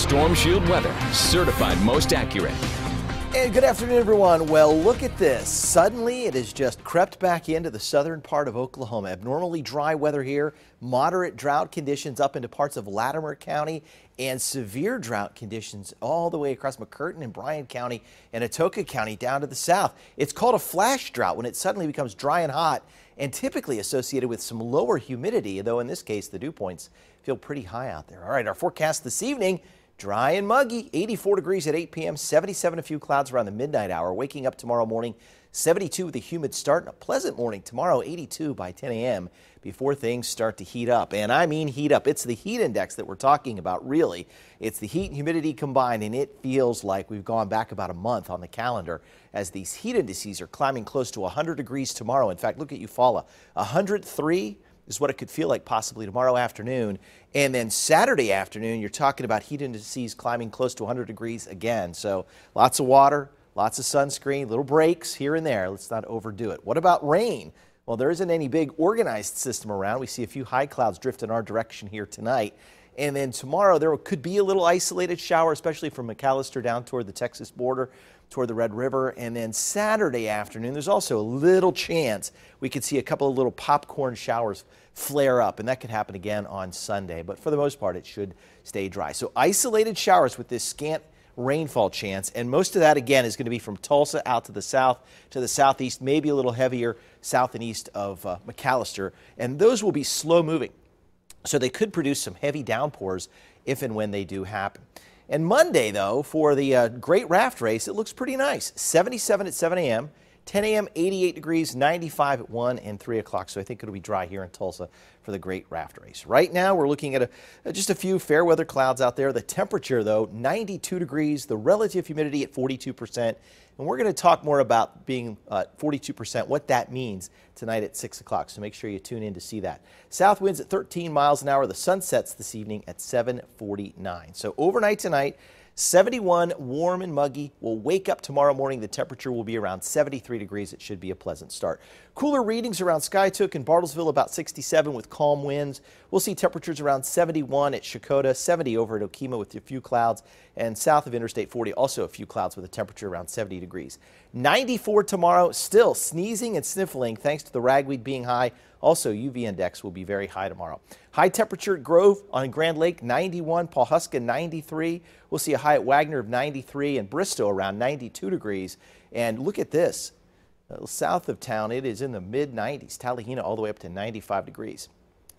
Storm Shield weather, certified most accurate. And good afternoon, everyone. Well, look at this. Suddenly, it has just crept back into the southern part of Oklahoma. Abnormally dry weather here, moderate drought conditions up into parts of Latimer County, and severe drought conditions all the way across McCurtain and Bryan County and Atoka County down to the south. It's called a flash drought when it suddenly becomes dry and hot, and typically associated with some lower humidity, though in this case, the dew points feel pretty high out there. All right, our forecast this evening. Dry and muggy, 84 degrees at 8 p.m., 77 a few clouds around the midnight hour. Waking up tomorrow morning, 72 with a humid start, and a pleasant morning tomorrow, 82 by 10 a.m. before things start to heat up. And I mean heat up. It's the heat index that we're talking about, really. It's the heat and humidity combined, and it feels like we've gone back about a month on the calendar as these heat indices are climbing close to 100 degrees tomorrow. In fact, look at Eufaula, 103 is what it could feel like possibly tomorrow afternoon. And then Saturday afternoon, you're talking about heat indices climbing close to 100 degrees again. So lots of water, lots of sunscreen, little breaks here and there. Let's not overdo it. What about rain? Well, there isn't any big organized system around. We see a few high clouds drift in our direction here tonight. And then tomorrow there could be a little isolated shower, especially from McAllister down toward the Texas border, toward the Red River. And then Saturday afternoon, there's also a little chance we could see a couple of little popcorn showers flare up, and that could happen again on Sunday. But for the most part, it should stay dry. So isolated showers with this scant rainfall chance, and most of that again is going to be from Tulsa out to the south, to the southeast, maybe a little heavier south and east of McAllister, and those will be slow moving. So they could produce some heavy downpours if and when they do happen. And Monday, though, for the Great Raft Race, it looks pretty nice. 77 at 7 a.m., 10 a.m., 88 degrees, 95 at 1 and 3 o'clock. So I think it'll be dry here in Tulsa for the Great Raft Race. Right now, we're looking at just a few fair weather clouds out there. The temperature, though, 92 degrees, the relative humidity at 42%. And we're going to talk more about being 42%, what that means tonight at 6 o'clock. So make sure you tune in to see that. South winds at 13 miles an hour. The sun sets this evening at 7:49. So overnight tonight, 71, warm and muggy. We'll wake up tomorrow morning. The temperature will be around 73 degrees. It should be a pleasant start. Cooler readings around Skytook and Bartlesville, about 67 with calm winds. We'll see temperatures around 71 at Shakota, 70 over at Okemah with a few clouds, and south of Interstate 40, also a few clouds with a temperature around 70 degrees. 94 tomorrow, still sneezing and sniffling thanks to the ragweed being high. Also, UV index will be very high tomorrow. High temperature at Grove on Grand Lake, 91, Pawhuska 93. We'll see a high at Wagner of 93 and Bristow around 92 degrees. And look at this. South of town, it is in the mid-90s. Tallahena all the way up to 95 degrees.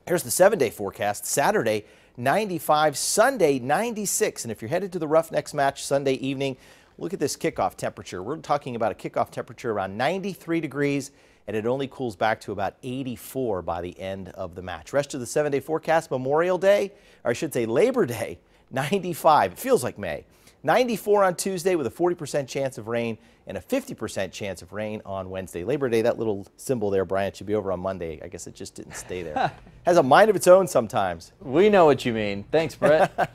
Here's the 7-day forecast. Saturday, 95. Sunday, 96. And if you're headed to the Roughnecks match Sunday evening, look at this kickoff temperature. We're talking about a kickoff temperature around 93 degrees, and it only cools back to about 84 by the end of the match. Rest of the 7-day forecast, Memorial Day, or I should say Labor Day, 95. It feels like May. 94 on Tuesday with a 40% chance of rain and a 50% chance of rain on Wednesday. Labor Day, that little symbol there, Brian, should be over on Monday. I guess it just didn't stay there. Has a mind of its own sometimes. We know what you mean. Thanks, Brett.